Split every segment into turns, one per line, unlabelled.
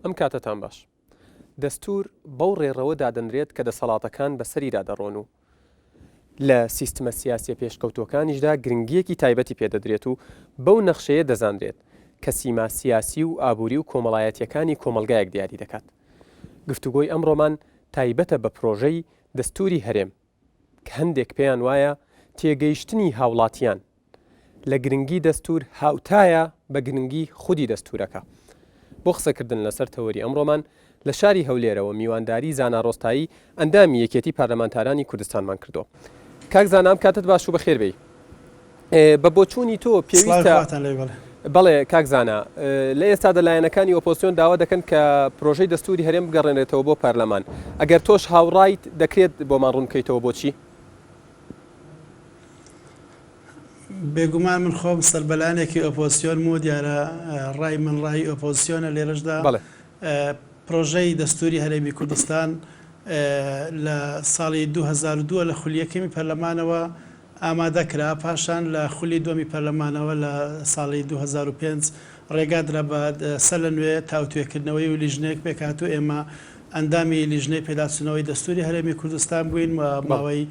ئەم کاتتان باش. دەستور بەو ڕێڕەوە دادەنرێت کە دەسەڵاتەکان بەسەریدا دەڕۆن و لە سیستمە سیاسی پێشکەوتوەکانیشدا گرنگیەکی تایبەتی پێدەدرێت و بەو نەخشەیە دەزانرێت کە سیما سیاسی و ئابووری و کۆمەڵایەتیەکانی کۆمەلگایەک دیاری دەکات. گفتوگۆی ئەمڕۆمان تایبەتە بە پرۆژەی دەستوری هەرێم کە هەندێک پێیان وایە تێگەیشتنی هاوڵاتیان لە گرنگی دەستور هاوتایە بە گرنگی خودی دەستورەکە. بۆ قسەکردن لەسەر تەوەری ئەمڕۆمان لە شاری هەولێرەوە میوانداری زانا ڕۆستایی ئەندامی یەکێتی پارلەمانتارانی کوردستانمان کردو. کاک زانام کاتت باش و بەخێر بێی. بە بۆچوونی تۆ پێویستە بەڵێ کاک زانا لە ئێستا دەلایەنەکانی ئۆپۆزیسیۆن داوا دەکەن کە پرۆژەی دەستوری هەرێم بگەڕێنێتەوە بۆ پەرلەمان. ئەگەر تۆش هاوڕایت دەکرێت بۆمان ڕوون بکەیتەوە بۆچی؟
بێگومان من خۆم سەربەلایەنێکی ئۆپۆزیسیۆن و دیارە ڕای من ڕای ئۆپۆزیسیۆنە لێرەشدا پرۆژەی دەستوری هەرێمی کوردستان لە ساڵی 2002 لە خولیەکەمی پەرلەمانەوە ئامادەکرا، پاشان لە خولی دومی پەرلەمانەوە لە ساڵی 2005 ڕێگادرا بە سەر لە نوێ تاوتوێکردنەوەی و لیژنەیەک پێکات و ئێمە ئەندامی لیژنەی پێداچوونەوەی دەستوری هەرێمی کوردستان بووین و ماوەی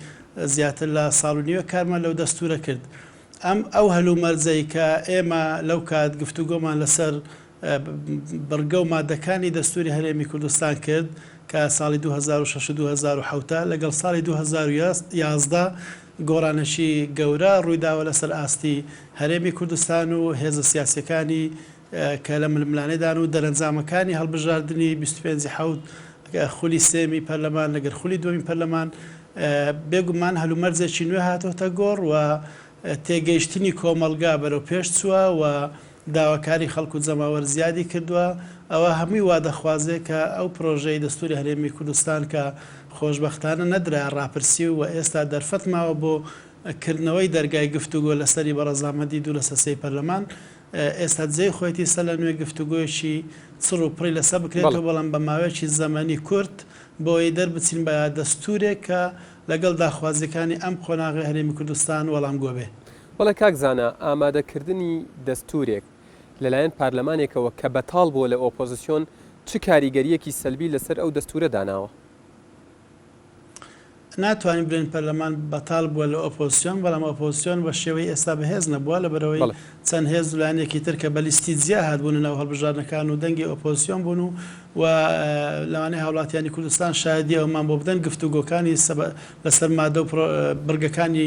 زیاتر لە ساڵ و نیوە کارمان لەو دەستورە کرد. ئەو هەلومەرجەی کە ئێمە لەو کات گفتوگۆمان لەسەر بەرگە و مادەکانی دەستوری هەرێمی کوردستان کرد کە ساڵی 2006-2007 لەگەڵ ساڵی 2011 گۆڕانشی گەورە ڕوویداوە لەسەر ئاستی هەرێمی کوردستان و هێزە سیاسەکانی کە لە ململانێدان و دەرەنجامەکانی هەڵبژاردننی 25 خولی سێمی پەرلەمان لەگەر خولی دومی پەرلەمان بێگومان هەلومەرجێکی نوێ هاتۆتە گۆڕ و تێگەیشتنی کۆمەلگا بەرەو پێش چووە و داواکاری خەڵکو و جەماوەر زیادی کردووە. ئەوە هەمووی وا دەخوازێ کە ئەو پرۆژەی دەستوری هەرێمی کوردستان کە خۆشبەختانە نەدرا ڕاپرسی و ئێستا دەرفەت ماوە بۆ کردنەوەی دەرگای گفتوگۆ لەسەری بەڕەزامەندی دوو لە سەسەی پەرلەمان ئێستا جێی خۆیەتی سەر لە نوێ گفتوگۆیەکی چڕ و پڕی لەسەر بکرێتەوە، بەڵام بە ماوەیەکی زەمانی کورت بۆی دەربچین بە دەستورێک کە لەگەڵ داخوازیەکانی ئەم قۆناغی هەرێمی کوردستان وەڵام گۆبێ.
وەڵە کاک زانە ئامادەکردنی دەستورێک لەلایەن پارلەمانێکەوە کە بەتاڵ بووە لە ئۆپۆزیسیۆن چ کاریگەریەکی سەلبی لەسەر ئەو دەستورە داناوە؟
ناتوانین برێن پەرلەمان بەتاڵ بووە لە ئۆپۆزیسیۆن، بەڵام ئۆپۆزیسیۆن بە شێوەی ئێستا بەهێز نەبووە لە بەرەوەی چەند هێز لایەنێکی تر کە بەلیستی جیا هاتبوون ناو هەڵبژاردنەکان و دەنگی ئۆپۆزیسیۆن بوون و لەوانەیە هاوڵاتیانی کوردستان شایدی ئەومان بۆ بدەن گفتوگۆکانی لەسەر مادە و بڕگەکانی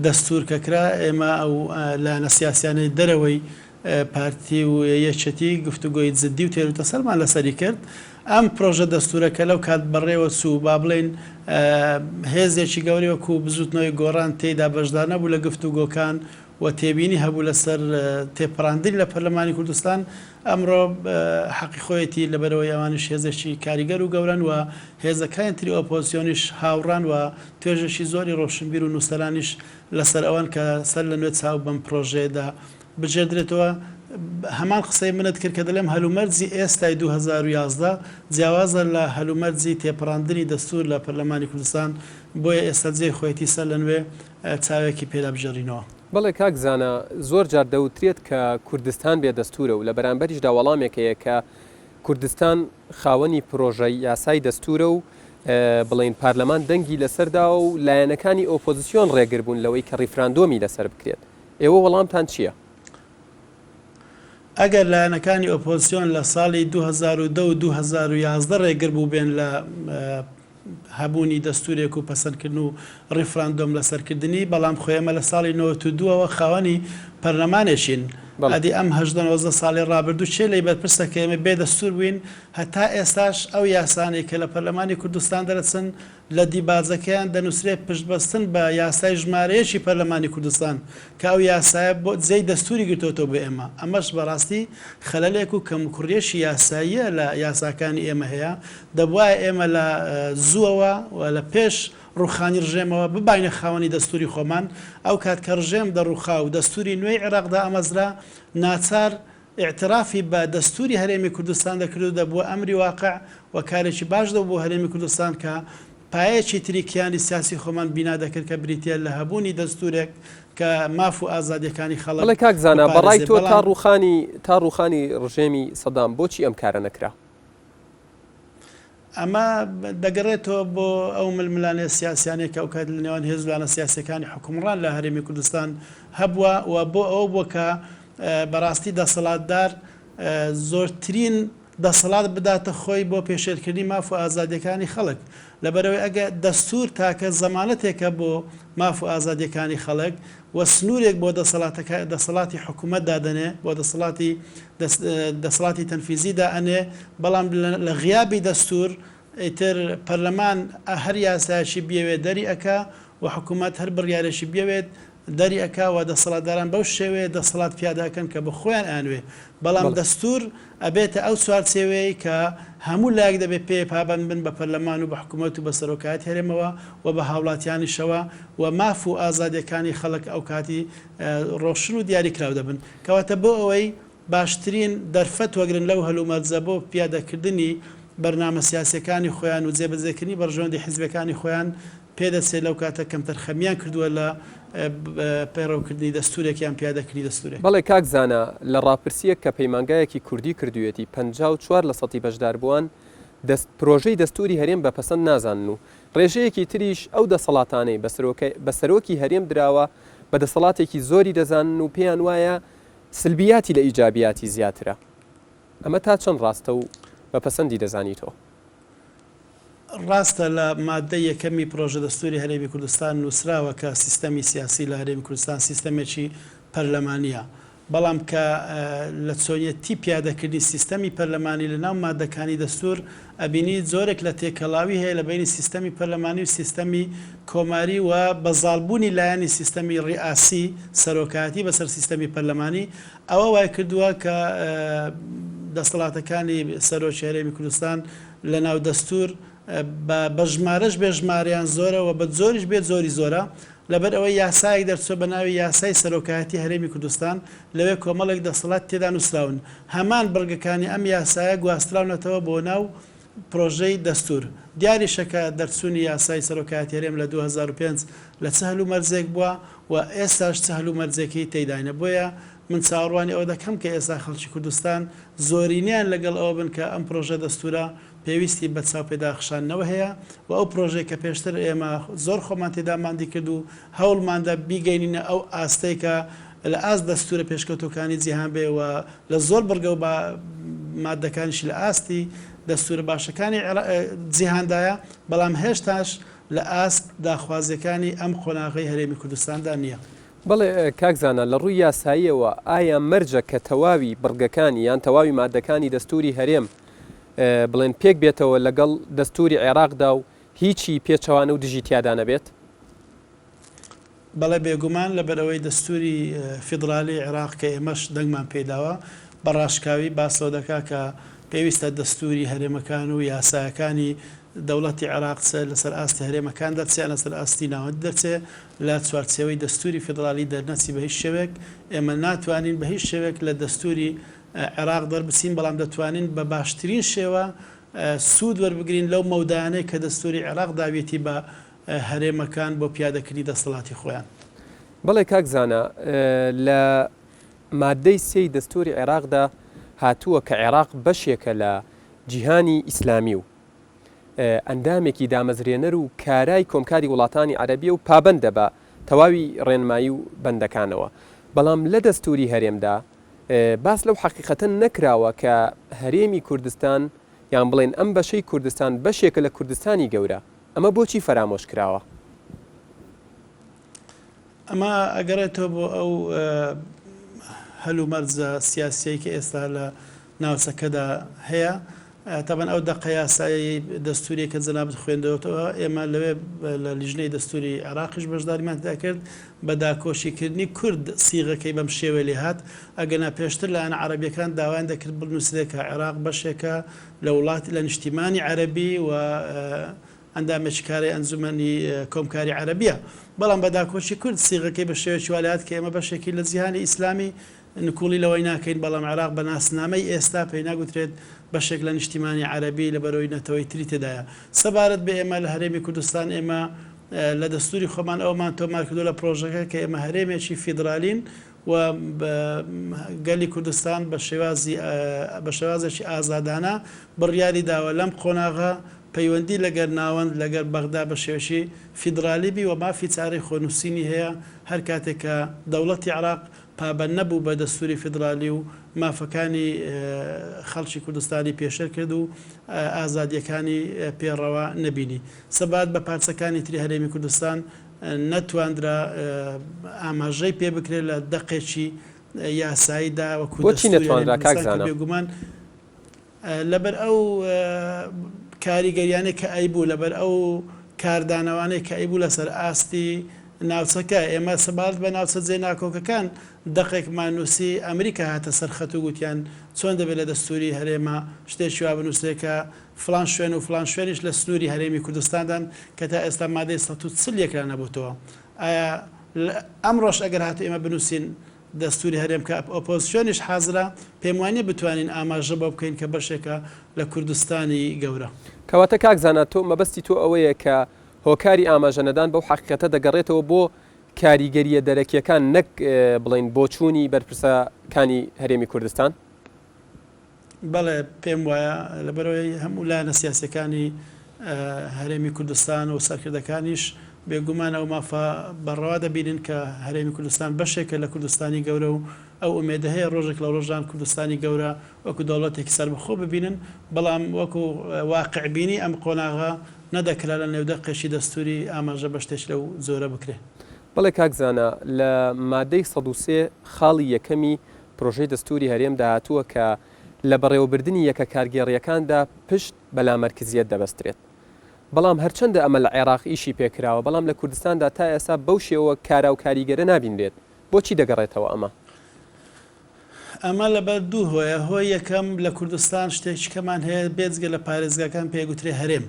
دەستور کە کرا. ئێمە ئەو لایەنە سیاسیانەی دەرەوەی پارتی و یەکێتی گفتوگۆی جددی و تێروتە سەرمان لەسەری کرد. ئەم پرۆژە دەستورەکە لەو کات بەڕێوە چوو با بڵێن هێزێکی گەوری وەکو بزوتنەوەی گۆڕان تێیدا بەشدار نەبوو لە گفتوگۆکان و تێبینی هەبوو لەسەر تێپەڕاندنی لە پەرلەمانی کوردستان. ئەمڕۆ حەقی خۆیەتی لەبەرەوەی ئەوانش هێزێکی کاریگەر و گەورن و هێزەکانی تری ئۆپۆزیسیۆنیش هاوڕان و توێژەشی زۆری ڕۆشنبیر و نووسەرانیش لەسەر ئەوان کە سەر لە نوێ چاو بەم پرۆژەیەدا بژێردرێتەوە. هەمان قسەی منت کرد کە دەڵێم هەلومەرجی ئێستای 2011 جیاوازە لە هەلومەرجی تێپەڕاندنی دەستور لە پەرلەمانی کوردستان، بۆیە ئێستا جێی خۆیەتی سەر لە نوێ چاوێکی پێدا بژێڕینەوە.
بەڵێ کاک زانە زۆر جار دەوترێت کە کوردستان بێ دەستورە و لە بەرامبەریشدا وەڵامێکەیە کە کوردستان خاوەنی پرۆژەی یاسای دەستورە و بڵین پارلەمان دەنگی لەسەردا و لایەنەکانی ئۆپۆزیسیۆن ڕێگر بوون لەوەی کە ڕیفراندۆمی لەسەر بکرێت. ئێوە وەڵامتان چییە؟
ئەگەر لایەنەکانی ئۆپۆزیسیۆن لە ساڵی 2002 و 2011 ڕێگر بوو بێن لە هەبوونی دەستورێک و پەسەندکردن و ڕیفراندۆم لەسەرکردنی، بەڵام خۆیمە لە ساڵی 92ەوە خاوەنی پەرلەمانێکین ئەدی ئەم 18 ساڵی ڕابردوو چێ لەی بەرپرسە کە ئێمە بێ دەستور بووین. هەتا ئێستاش ئەو یاسانێک کە لە پەرلەمانی کوردستان دەرەچن لە دیبازەکەیان دەنووسرێت پشتبەستن بە یاسای ژمارەیەکی پەرلەمانی کوردستان کە ئەو یاسایە بۆ جێی دەستوری گرتوتەوە بۆ ئێمە. ئەمەش بەڕاستی خەلەلێک و کەمکوڕێشی یاساییە لە یاساکانی ئێمە هەیە. دەبواە ئێمە لە زووەوە و لە پێش ڕوخانی ڕژێمەوە ببینە خاوەنی دەستوری خۆمان. ئەو کات کە ڕژێم دەڕووخا و دەستوری نوێی عێراقدا ئەمەزرا ناچار اعترافی بە دەستوری هەرێمی کوردستان دەکرد و دەبووە ئەمری واقع و کارێکی باش دەبوو بۆ هەرێمی کوردستان کە پایەکی تریکیانی سیاسی خۆمان بینا دەکرد کە بریتە لە هەبوونی دەستورێک کە ماف و ئازادیەکانی خەڵک.
بەڵێ کاک زانە بەڕای تۆ تا ڕوخانی ڕژێمی سەدام بۆچی ئەم کارە نەکرا؟
ئەمە دەگەڕێتەوە بۆ ئەو ململانێ سیاسیانێک کە ئەو کات لە نێوان هێزلانە سیاسەکانی حکومڕان لە هەرێمی کوردستان هەبووە و بۆ ئەو بووکە بەڕاستی دەسەڵاتدار زۆرترین دەسەڵات بداتە خۆی بۆ پێشێرکردنی ماف و ئازادیەکانی خەڵک لەبەرەوەی ئەگە دەستور تاکە زەمانەتێکە بۆ ماف و ئازادیەکانی خەڵک و سنوورێک بۆ دەسەڵاتی حکوومەت دادەنێ بۆ دەسەڵاتی تەنفیزیدا ئەنێ بەڵام لە غیابی دەستور ئیتر پەرلەمان هەر یاسایشی بێوێت دەری ئەکا و حکوومەت هەر بڕیارێکی بێوێت دەری ئەکا و دەسەڵاتداران بەو شێوەیە دەسەڵات پیاداکەن کە بە خۆیان ئانوێ بەڵام دەستور ئەبێتە ئەو چوارچێوەیە کە هەموو لایەک دەبێت پێ پابند بن بە پەرلەمان و بە حکوومەت و بە سەرۆکایەتی هەرێمەوە و بە هاوڵاتیانیشەوە و ماف و ئازادیەکانی خەڵک ئەو کاتی ڕۆشن و دیاریکرااو دەبن کەواتە بۆ ئەوەی باشترین دەرفەت وەگرن لەو هەلومەرجە بۆ پیادەکردنی بەرنامە سیاسەکانی خۆیان و جێبەجێکردنی بەڕژەوەندی حیزبەکانی خۆیان پێدەچێت لەو کاتە کەمتر خەمیان کردووە لە پەیڕەوکردنی دەستورێکیان پیادەکردنی دەستورێک.
بەڵێ کاکزانە لە ڕاپرسیەک کە پەیمانگایەکی کوردی کردوێتی 54% بەشداربووان پرۆژەی دەستوری هەرێم بەپەسەند نازانن و ڕێژەیەکی تریش ئەو دەسەڵاتانەی بە سەرۆکی هەرێم دراوە بە دەسەڵاتێکی زۆری دەزانن و پێیان وایە سلبیاتی لە ئیجابیاتی زیاترە. ئەمە تا چەند ڕاستە و بەپەسەندی دەزانیتەوە؟
ڕاستە لە مادە یەکەمی پرۆژە دەستوری هەرێمی کوردستان نووسراوە کە سیستەمی سیاسی لە هەرێمی کوردستان سیستەمێکی پەرلەمانیە بەڵام کە لە چۆنیەتی پیادەکردنی سیستەمی پەرلەمانی لە ناو مادەکانی دەستور ئەبینی زۆرێک لە تێکەڵاوی هەیە لە بینی سیستەمی پەرلەمانی و سیستەمی کۆماری و بەزاڵبوونی لایەنی سیستەمی ڕئاسی سەرۆکایەتی بەسەر سیستەمی پەرلەمانی ئەوە وای کردووە کە دەسەڵاتەکانی سەرۆکی هەرێمی کوردستان لە ناو دەستور بە ژمارەش بێ ژماریان زۆرە و بە زۆریش بێت زۆری زۆرە لەبەر ئەوەی یاسایەک دەرچۆ بە ناوی یاسای سەرۆکایەتی هەرێمی کوردستان لەوێ کۆمەڵێک دەسەڵات تێدا نووسراون هەمان بڕگەکانی ئەم یاسایە گواستراونەتەوە بۆ ناو پرۆژەی دەستور دیاریشەکە دەرچوونی یاسای سەرۆکایەتی هەرێم لە 2005 لە چ هەلومەرجێک بووە و ئێستاش چ هەلومەرجێکی تێداینە بۆیە من چاوەڕوانی ئەوە دەکەم کە ئێستا خەڵکی کوردستان زۆرینیان لەگەڵ ئەوە بن کە ئەم پرۆژە دەستورە پێویستی بە چاو پێداخشانەوە هەیە و ئەو پرۆژێک کە پێشتر ئێمە زۆر خۆمان تێداماندی کرد و هەوڵماندا بیگەینینە ئەو ئاستەی کە لە ئاست دەستورە پێشکەوتەکانی جیهان بێ و لە زۆر بەرگە و بە مادەکانیشی لە ئاستی دەستورە باشەکانی جیهاندایە بەڵام هێشتاش لە ئاست داخوازیەکانی ئەم قۆناغی هەرێمی کوردستاندا نییە.
بەڵێ کاکزانە لە ڕووی یاساییەوە ئایا مەرجە کە تەواوی بڕگەکانی یان تەواوی مادەکانی دەستوری هەرێم بڵێن پێک بێتەوە لەگەڵ دەستوری عێراقدا و هیچی پێچەوانە و دژی تیادا نەبێت؟
بەڵێ بێگومان لەبەرەوەی دەستوری فیدرالی عێراق کە ئێمەش دەنگمان پێداوە بەڕاشکاوی باسەوە دەکا کە پێویستە دەستوری هەرێمەکان و یاسایەکانی دەوڵەتی عێراق لەسەر ئاستی هەرێمەکان دەرچیان لەسەر ئاستی ناوەند دەرچێت لە چوارچێوەی دەستوری فیدرالی دەرنەچی بە هیچ شێوێک ئێمە ناتوانین بە هیچ شێوێک لە دەستوری عێراق دەربچین بەڵام دەتوانین بە باشترین شێوە سوود وەربگرین لەو مەودانەی کە دەستوری عێراق داوێتی بە هەرێمەکان بۆ پیادەکردنی دەسەڵاتی خۆیان.
بەڵێ کاکزانە لە مادەی سێی دەستوری عێراقدا هاتووە کە عێراق بەشێکە لە جیهانی ئیسلامی و ئەندامێکی دامەزرێنەر و کارای کۆمکاری وڵاتانی عەرەبیە و پابەندە بە تەواوی ڕێنمایی و بەندەکانەوە بەڵام لە دەستوری هەرێمدا باس لەو حەقیقەتەن نەکراوە کە هەرێمی کوردستان یان بڵێن ئەم بەشەی کوردستان بەشێکە لە کوردستانی گەورە ئەمە بۆچی فەرامۆش کراوە؟
ئەمە ئەگەڕێتەوە بۆ ئەو هەلومەرجە سیاسیەی کە ئێستا لە ناوچەکەدا هەیە تەبەن ئەو دەقە یاسایی دەستوری کە جەنابەت خوێندەوەتەوە ئێمە لەوێ لە لیژنەی دەستوری عێراقیش بەشداریمان تێدا کرد بە داکۆشیکردنی کورد سیغەکەی بەم شێوە لێ هات ئەگەنا پێشتر لە ئەنە عەرەبیەکان داوایان دەکرد بنووسێت کە عێراق بەشێکە لە وڵاتی لە نیشتیمانی عەرەبی و ئەندامێکی کاری ئەنجومەنی کۆمکاری عەرەبیە بەڵام بە داکۆشی کورد سیغەکەی بە شێوەیەکی وا لێ هات کە ئێمە بەشێکی لە جیهانی ئیسلامی نکوڵی لەوەی ناکەین بەڵام عێراق بە ناسنامەی ئێستا پێی ناگوترێت بەشێک لە نیشتیمانی عەرەبی لە بەرەوەی نەتەوەی تری تێدایە سەبارەت بە ئێمە لە هەرێمی کوردستان ئێمە لە دەستوری خۆمان ئەومان تۆمار کردو لە پرۆژەکە کە ئێمە هەرێمێکی فیدرالین و گەلی کوردستان بە شێوازێکی ئازادانە بڕیاری داوە لەم قۆناغا پەیوەندی لەگەر ناوەند لەگەر بەغدا بە شێوەشی فیدرالی بی و مافی چارەی خۆنووسینی هەیە هەر کاتێک کە دەوڵەتی عراق پابەند نەبوو بە دەستوری فیدرالی و مافەکانی خەڵکی کوردستانی پێشەر کرد و ئازادیەکانی پێڕەوە نەبینی سەبات بە پارچەکانی تری هەرێمی کوردستان نەتواندرا ئاماژەی پێ بکرێت لە دەقێکی یاساییدا وەکو بێگومان لەبەر ئەو کاریگەریانێک کە ئەیبوو لەبەر ئەو کاردانەوانەی کە ئەیبوو لەسەر ئاستی ناوچەکە ئێمە سەبارەت بە ناوچە جێ ناکۆکەکان دەقێکمان نووسی ئەمریکا هاتە سەرخەت و گوتیان چۆن دەبێت لە دەستوری هەرێمە شتێکی وا بنووسێکە فلان شوێن و فلان شوێنیش لە سنووری هەرێمی کوردستاندان کە تا ئێستا مادەی 140 نەبووتەوە. ئایا ئەمڕۆژ ئەگەر هاتو ئێمە بنووسین دەستوری هەرێم کە ئۆپۆزیسیۆنیش حازرە پێم وانە بتوانین ئاماژە بۆ بکەین کە بەشێکە لە کوردستانی گەورە.
کەواتە کاکزانە تۆ مەبەستی تۆ ئەوەیە کە هۆکاری ئاماژەنەدان بەو حەقیقەتە دەگەڕێتەوە بۆ کاریگەریە دەرەکیەکان نەک بڵین بۆچوونی بەرپرسەکانی هەرێمی کوردستان؟
بەڵێ پێم وایە لەبەرەوەی هەموو لایەنە سیاسەکانی هەرێمی کوردستان و سەرکردەکانیش بێگومان ئەو مافە بەڕەوا دەبینن کە هەرێمی کوردستان بەشێکە لە کوردستانی گەورە و ئەو ئومێدە هەیە ڕۆژێک لە ڕۆژان کوردستانی گەورە وەکو دەوڵەتێکی سەربەخۆ ببینن بەڵام وەکو واقعبینی ئەم قۆناغا نەدەکرا لە نێودەقێکی دەستوری ئاماژە بە شتێک لەو زۆرە بکرێت.
بەڵێ کاکزانە لە مادەی 103 خاڵی یەکەمی پرۆژەی دەستوری هەرێم داهاتووە کە لە بەڕێوەبردننی یەکە کارگێڕیەکاندا پشت بەلامەرکزیەت دەبەسترێت. بەڵام هەرچەندە ئەمە لە عێراق ئیشی پێکراوە بەڵام لە کوردستاندا تا ئێستا بەو شێوە کارا و کاریگەرە نابینرێت. بۆچی دەگەڕێتەوە ئەمە؟
ئەمە لەبەر دوو هۆیە هۆی یەکەم لە کوردستان شتێکەکەمان هەیە بێجگە لە پارێزگاکان پێگوترێ هەرێم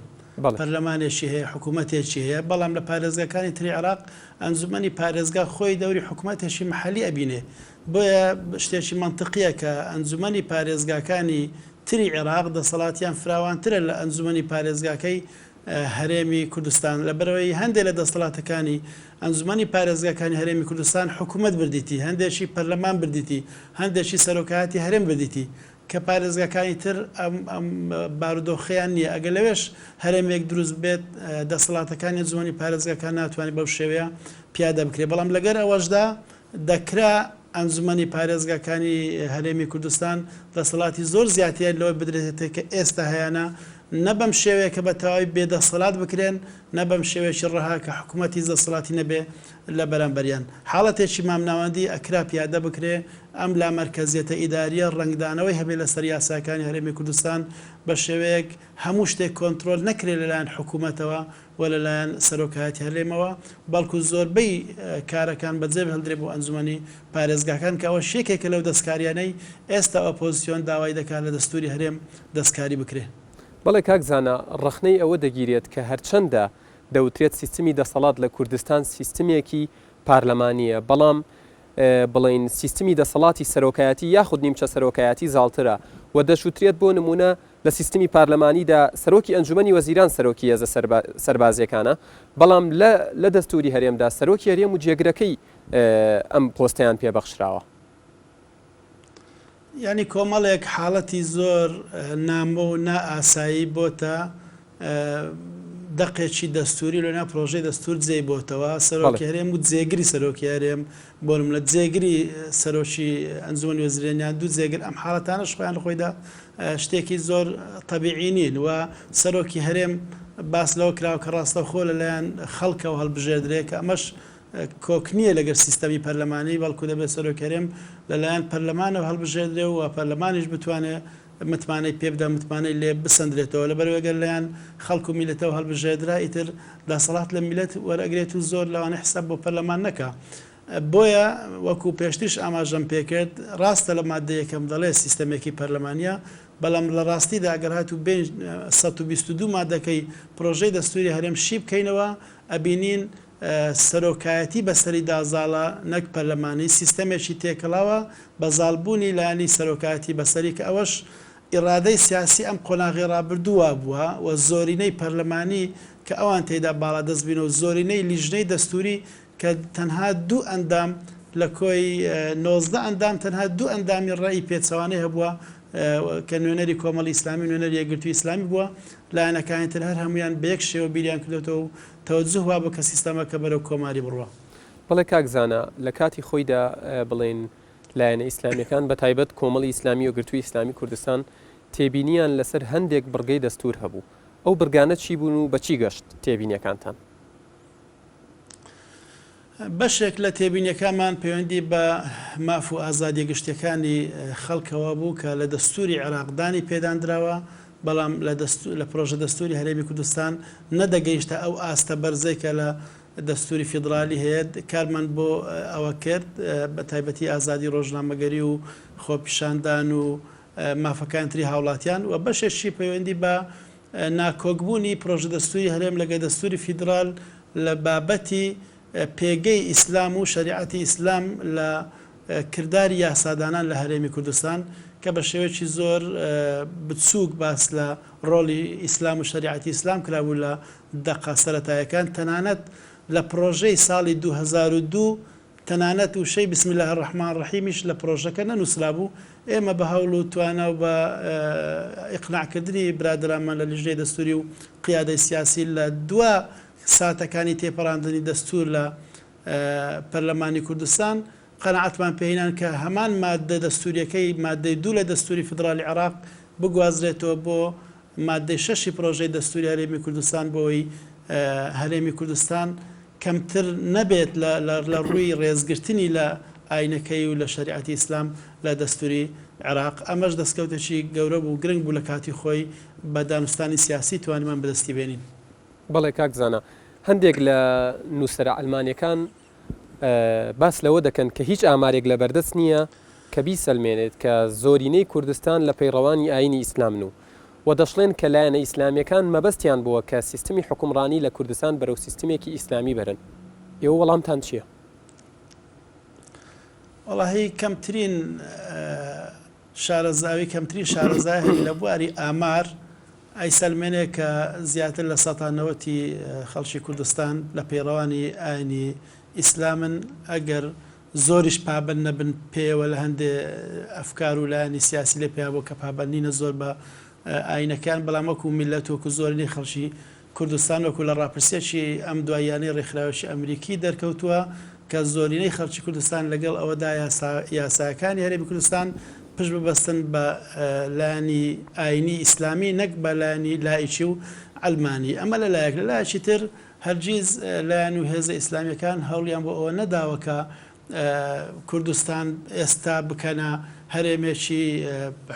پەرلەمانێکی هەیە حکوومەتێکی هەیە بەڵام لە پارێزگاکانی تری عراق ئەنجومەنی پارێزگا خۆی دەوری حکوومەتێکی محەلی ئەبینێ بۆیە شتێکی منطقیە کە ئەنجومەنی پارێزگاکانی تری عێراق دەسەڵاتیان فراوانترە لە ئەنجومەنی پارێزگاکەی هەرێمی کوردستان لەبەرەوەی هەندێک لە دەسەڵاتەکانی ئەنجومەنی پارێزگاکانی هەرێمی کوردستان حکوومەت بردیتی هەندێکی پەرلەمان بردیتی هەندێکی سەرۆکایەتی هەرێم بردیتی کە پارێزگاکانی تر بارودۆخیان نییە ئەگە لەوێش هەرێمێک دروست بێت دەسەڵاتەکانی ئەنجومەنی پارێزگاکان ناتوانێت بەو شێوەیە پیادە بکرێت بەڵام لەگەر ئەوەشدا دەکرا ئەنجومەنی پارێزگاکانی هەرێمی کوردستان دەسەڵاتی زۆر زیاتر لەوەی بدرێتێت کە ئێستا هەیەە نەبەم شێوەیە کە بە تەواوی بێدەسەڵات بکرێن نەبەم شێوێکی ڕەها کە حکوومەتی دەسەڵاتی نەبێ لە بەرامبەریان حاڵەتێکی مامناوەندی ئەکرا پیادە بکرێ ئەم لا مەرکەزیەتە ئیداریە ڕنگدانەوەی هەبێ لە سەر یاساکانی هەرێمی کوردستان بە شێوەیەک هەموو شتێک کۆنتترۆل نەکرێت لەلایەن حکوومەتەوە و لەلایەن سەرۆکایەتی هەرێمەوە بەڵکو زۆربەی کارەکان بەجێ هەڵدرێ بۆ ئەنجومەنی پارێزگاکان کە ئەوە شێکێکە لەو دەستکاریانەی ئێستا ئۆپۆزیسیۆن داوای دەکات لە دەستوری هەرێم دەستکاری بکرێ.
بەڵێ کاکزانە ڕخنەی ئەوە دەگیرێت کە هەرچەندە دەوترێت سیستمی دەسەڵات لە کوردستان سیستمێکی پارلەمانیە بەڵام بڵین سیستمی دەسەڵاتی سەرۆکایەتی یاخود نیمچە سەرۆکایەتی زاڵترە و دەشوترێت بۆ نمونە لە سیستمی پارلەمانیدا سەرۆکی ئەنجومەنی وەزیران سەرۆکی هێزە سەربازیەکانە بەڵام لە دەستوری هەرێمدا سەرۆکی هەرێم و جێگرەکەی ئەم پۆستیان پێبەخشراوە.
ینی کۆمەڵێک حاڵەتی زۆر نامۆ و نائاسایی بۆتە دەقێکی دەستوری لەنا پرۆژەی دەستور جێی بۆتەوە سەرۆکی هەرێم و جێگری سەرۆکی هەرێم بۆم لە جێگری سەرۆکی ئەنجومەنی وەزیرانیان دوو جێگر ئەم حاڵەتانە خۆیان خۆیدا شتێکی زۆر تەبیعی نین و سەرۆکی هەرێم باس لەوە کراوە کە ڕاستەوخۆ لەلایەن خەڵکەوە هەڵبژێردرێت کە ئەمەش کۆکنیە لەگەر سیستەمی پەرلەمانی بەڵکو دەبێت سەرۆکەرێم لەلایەن پەرلەمانەوە هەڵبژێردرێ و پەرلەمانیش بتوانێت متمانەی پێبدا متمانەی لێ بسەندرێتەوە لەبەرەوەگەر لەیان خەڵکو و میلەتەوە هەڵبژێردرا ئیتر دەسەڵات لە میلەت وەرەگرێت و زۆر لەوانە حساب بۆ پەرلەمان نەکا بۆیە وەکو پێشتیش ئاماژەم پێکرد ڕاستە لە مادەیەکەم دەڵێ سیستەمێکی پەرلەمانیە بەڵام لە ڕاستیدا ئەگەر هاتوو 122 مادەکەی پرۆژەی دەستوری هەرێم شی بکەینەوە ئەبینین سەرۆکایەتی بەسەری دازاڵە نەک پەرلەمانی سیستەمێکی تێکەڵاوە بە زاڵبوونی لایانی سەرۆکایەتی بەسەری کە ئەوەش ئیرادەی سیاسی ئەم قۆناغی ڕابردووە بووە و زۆرینەی پەرلەمانی کە ئەوان تێدا باڵا دەستبین و زۆرینەی لیژنەی دەستوری کە تەنها دوو ئەندام لە کۆی 19 ئەندام تەنها دوو ئەندامی ڕێی پێچەوانەی هەبووە کە نوێنەری کۆمەڵی ئیسلامی نوێنەری یەکگرتووی ئیسلامی بووە لایەنەکانی تر هەر هەمویان بە یەک شێوە بیریان کردێتەوە و تەوەجه وا بۆ کە سیستەمەکە بەرەو کۆماری بڕوە.
بەڵێ کاکزانە لە کاتی خۆیدا بڵێن لایەنە ئیسلامیەکان بە تایبەت کۆمەڵی ئیسلامی و گرتووی ئیسلامی کوردستان تێبینیان لەسەر هەندێک بڕگەی دەستور هەبوو. ئەو بڕگانە چی بوون و بەچی گەشت تێبینیەکانتان؟
بەشێک لە تێبینیەکانمان پەیوەندی بە ماف و ئازادی گشتیەکانی خەڵکەوە بوو کە لە دەستوری عێراقدانی پێدانراوە، بەڵام لە پرۆژە دەستوری هەرێمی کوردستان نەدەگەیشتە ئەو ئاستە بەرزەی کە لە دەستوری فیدرالی هەیە. کارمان بۆ ئەوە کرد بە تایبەتی ئازادی ڕۆژنامەگەری و خۆپیشاندان و مافەکان تری هاوڵاتیان و بەشێکی پەیوەندی بە ناکۆکبوونی پرۆژە دەستوری هەرێم لەگە دەستوری فیدرال لە بابەتی پێگەی ئیسلام و شریعەتی ئیسلام لە کردداری یاسادانان لە هەرێمی کوردستان کە بە شێوەیەکی زۆر بچووک باس لە ڕۆڵی ئیسلام و شریعەتی ئیسلام کرابوو لە دەقا سەرەتایەکان. تەنانەت لە پرۆژەی ساڵی 2002 تەنانەت وشەی بسم الله الرحمن الرحیمیش لە پرۆژەکە نەنووسرا بوو. ئێمە بە هەوڵ و توانە و بە ئیقناعکردنی برادرانمان لە لیژنەی دەستوری و قیادەی سیاسی لە دووە ساتەکانی تێپەڕاندنی دەستور لە پەرلەمانی کوردستان قەنەعەتمان پێهێنان کە هەمان مادە دەستوریەکەی مادەی 2 لە دەستوری فدرالی عێراق بگوازرێتەوە بۆ مادەی 6 پرۆژەی دەستوری هەرێمی کوردستان بۆی هەرێمی کوردستان کەمتر نەبێت لە ڕووی ڕێزگرتنی لە ئاینەکەی و لە شریعەتی ئیسلام لە دەستوری عێراق. ئەمەش دەستکەوتێکی گەورە بوو گرنگ بوو لە کاتی خۆی بە دانوستانی سیاسی توانیمان بەدەستی بێنین.
بەڵێ کاکزانە هەندێک لە نووسرە ئەلمانیەکان باس لەوە دەکەن کە هیچ ئامارێک لە بەردەست نییە کە بیسەلمێنێت کە زۆرینەی کوردستان لە پەیڕەوانی ئاینی ئیسلامن و دەشڵێن کە لایەنە ئیسلامیەکان مەبەستیان بووە کە سیستمی حکومڕانی لە کوردستان بەرەو سیستمێکی ئیسلامی بەرن. ئێوە وەڵامتان چییە؟
وەڵاهی کەمترین شارەزاوی کەمترین شارەزای لە بواری ئامار ئەیسەلمێنێ کە زیاتر لە 90% خەڵکی کوردستان لە پەیڕەوانی ئاینی ئیسلامن ئەگەر زۆریش پابند نەبن پێوە لە هەندێ ئەفکار و لایەنی سیاسی لێ پێیا بۆ کە پابندینە زۆر بە ئاینەکان، بەڵام وەکو میلەت وەکو زۆرینەی خەڵکی کوردستان وەکو لە ڕاپرسێکی ئەم دواییانەی ڕێکخراوەشی ئەمریکی دەرکەوتووە کە زۆرینەی خەڵکی کوردستان لەگەڵ ئەوەدا یاساکانی هەرێمی کوردستان پشت ببەستن بە لایەنی ئاینی ئیسلامی نەک بە لایەنی لایکی و ئەلمانی. ئەمە لە لایەک لە لایەکی تر هەرگیز لایەن و هێزە ئیسلامیەکان هەوڵیان بۆ ئەوە نەداوە کە کوردستان ئێستا بکەنە هەرێمێکی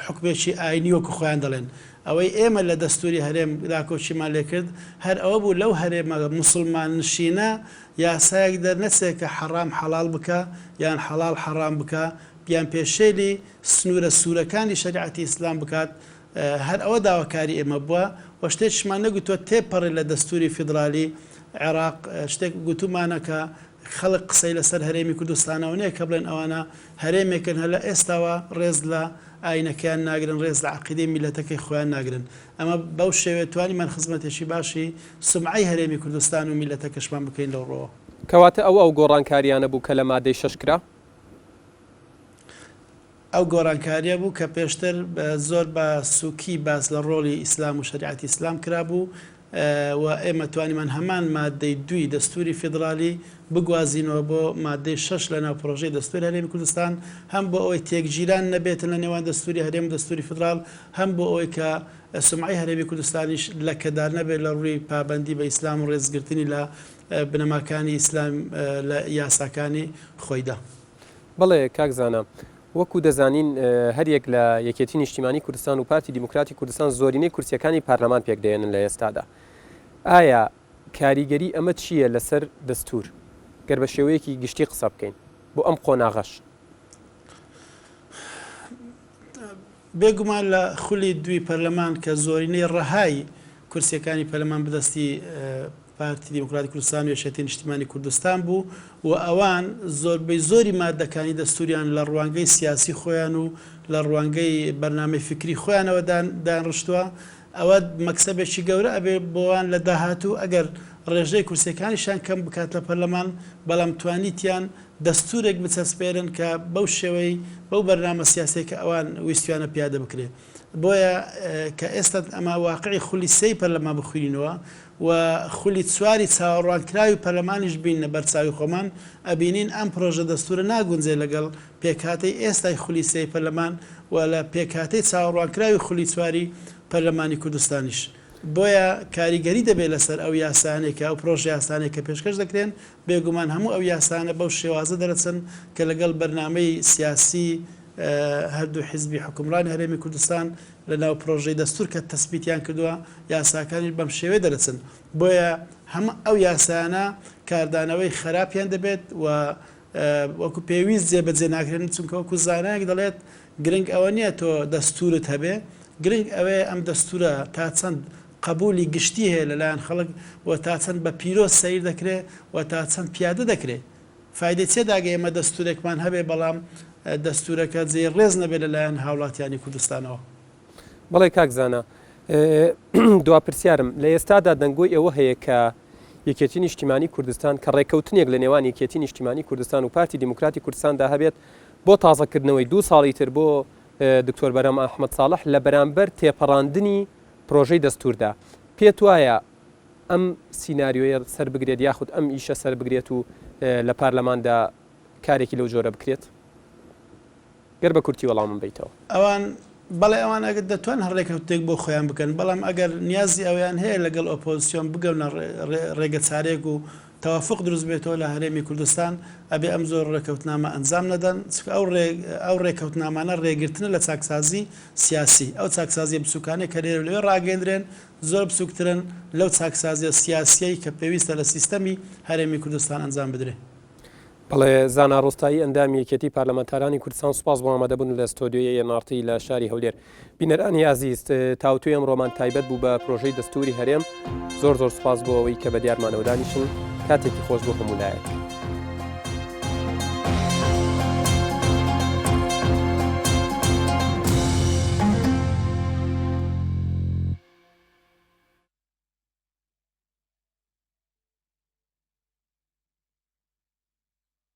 حکومێکی ئاینی وەکو خۆیان دەڵێن. ئەوەی ئێمە لە دەستوری هەرێم لاکۆچیمان لێ کرد هەر ئەوە بوو لەو هەرێمە موسڵمان نشینە یاسایەک دەرنەچێت کە حەرام حەڵال بکە یان حەڵال حەرام بکە بیان پێشێلی سنوورە سوورەکانی شریعەتی ئیسلام بکات. هەر ئەوە داواکاری ئێمە بووە و شتێکشمان نەگوتووە تێپەڕی لە دەستوری فیدرالی عێراق. شتێک گوتومانە کە خەڵک قسەی لەسەر هەرێمی کوردستانەوە نییە کە بڵێن ئەوانە هەرێمێکن هەلا ئێستاوە ڕێز لە ئاینەکەیان ناگرن، ڕێز لە عەقیدەی میلەتەکەی خۆیان ناگرن. ئەمە بەو شێوێ توانیمان خزمەتێکی باشی سمعەی هەرێمی کوردستان و میلەتەکەشمان بکەین لەو ڕۆوە.
کەواتە ئەو گۆڕانکاریانە بوو کە لە مادەی 6 کرا؟
ئەو گۆڕانکاریە بوو کە پێشتر زۆر بە سووکی باس لە ڕۆڵی ئیسلام و شریعەتی ئیسلام کرابوو و ئێمە توانیمان هەمان مادەی 2 دەستوری فیدرالی بگوازینەوە بۆ مادەی 6 لە ناو پرۆژەی دەستوری هەرێمی کوردستان، هەم بۆ ئەوەی تێکگیران نەبێتن لە نێوان دەستوری هەرێم و دەستوری فیدرال، هەم بۆ ئەوەی کە سمعەی هەرێمی کوردستانیش لەکەدار نەبێت لە ڕووی پابەندی بە ئیسلام و ڕێزگرتنی لە بنەماکانی ئیسلام لە یاساکانی خۆیدا.
بەڵێ کاکزانە وەکو دەزانین هەریەک لە یەکێتی نیشتیمانی کوردستان و پارتی دیموکراتی کوردستان زۆرینەی کورسیەکانی پارلەمان پێکدێنن لە ئێستادا. ئایا کاریگەری ئەمە چییە لەسەر دەستور گەر بە شێوەیەکی گشتی قسە بکەین بۆ ئەم قۆناغەش؟
بێگومان لە خولی دوی پەرلەمان کە زۆرینەی ڕەهای کورسیەکانی پەرلەمان بەدەستی پارتی دیموکراتی کوردستان و یەکێتی نیشتیمانی کوردستان بوو و ئەوان زۆربەی زۆری مادەکانی دەستوریان لە ڕوانگەی سیاسی خۆیان و لە ڕوانگەی بەرنامەی فکری خۆیانەوە دانڕشتووە. ئەوە مەکسەبێکی گەورە ئەبێ بۆوان لە داهاتوو ئەگەر ڕێژەی کورسەکانیشان کەم بکات لە پەرلەمان بەڵام توانیتیان دەستورێک بچەسپێرن کە بەو شێوەی بەو بەرنامە سیاسێکە ئەوان ویستوانە پیادە بکرێت. بۆیە کە ئێستا ئەمە واقعی خولی سەی پەرلەمان بخوێنینەوە و خولی چواری چاوەڕوانکراوی پەرلەمانیش بینە بەرچاوی خۆمان ئەبینین ئەم پرۆژە دەستورە ناگونجێ لەگەڵ پێکهاتەی ئێستای خولی سەی پەرلەمان و لە پێکهاتەی چاوەڕوانکراوی خولی چواری پەرلەمانی کوردستانیش. بۆیە کاریگەری دەبێت لەسەر ئەو یاسانێکە ئەو پرۆژە یاسانێک کە پێشکەش دەکرێن بێگومان هەموو ئەو یاسانە بەو شێوازە دەرەچن کە لەگەڵ بەرنامەی سیاسی هەردوو حیزبی حکومڕانی هەرێمی کوردستان لە ناو پرۆژەی دەستور کە تەسبیتیان کردووە یاساکانی بەم شێوەیە دەرەچن. بۆیە هەموو ئەو یاسانە کاردانەوەی خراپیان دەبێت و وەکو پێویست جێبەجێ ناکرێن چونکە وەکو زانایەک دەڵێت گرنگ ئەوە نییە تۆ دەستورت هەبێ، گرنگ ئەوەیە ئەم دەستورە تا چەند قبولی گشتی هەیە لەلایەن خەڵک و تا چەند بە پیرۆز سەیر دەکرێت و تا چەند پیادە دەکرێت. فایدەی چێداگە ئێمە دەستورێکمان هەبێ بەڵام دەستورەکە جێ ڕێز نەبێت لەلایەن هاوڵاتیانی کوردستانەوە.
بەڵێ کاکزانە دواپرسیارم لە ئێستادا دەنگۆی ئەوە هەیە کە یەکێتی نیشتیمانی کوردستان کە ڕێککەوتنێک لە نێوان یەکێتی نیشتیمانی کوردستان و پارتی دیموکراتی کوردستاندا هەبێت بۆ تازەکردنەوەی 2 ساڵی تر بۆ دکتۆر بەرام ئەحمەد ساڵح لە بەرامبەر تێپەڕاندنی پرۆژەی دەستوردا. پێت وایە ئەم سیناریۆیە سەر بگرێت یاخود ئەم ئیشە سەر بگرێت و لە پارلەماندا کارێکی لەو جۆرە بکرێت؟ گەر بە کورتی وەڵامم بیتەوە.
ئەوان بەڵێ ئەوان ئەگەر دەتوان هەڕێکەوتێک بۆ خۆیان بکەن، بەڵام ئەگەر نیازی ئەویان هەیە لەگەڵ ئۆپۆزیسیۆن بگەونە ڕێگە چارێک و تەوافق دروست بێتەوە لە هەرێمی کوردستان ئەبێ ئەم زۆر ڕێکەوتنامە ئەنجام نەدەن. ئەو ڕێکەوتنامانە ڕێگرتنە لە چاکسازی سیاسی، ئەو چاکسازی بچووکانەی کە لێرە لەوێ ڕاگەندرێن زۆر بچووکترن لەو چاکسازیە سیاسیەی کە پێویستە لە سیستەمی هەرێمی کوردستان ئەنجام بدرێت.
بەڵێ زانا ڕۆستایی ئەندامی یەکێتی پارلەمانتارانی کوردستان سوپاس بۆ ئامادەبوون لە ستۆدیۆی نارتی لە شاری هەولێر. بینەرانی عزیز تاوتوی ئەمڕۆمان تایبەت بوو بە پرۆژەی دەستوری هەرێم. زۆر سوپاس بۆ ئەوەی کە بە دیارمانەوە دانیشن. کاتێکی خۆش بۆ هەموو لایەک.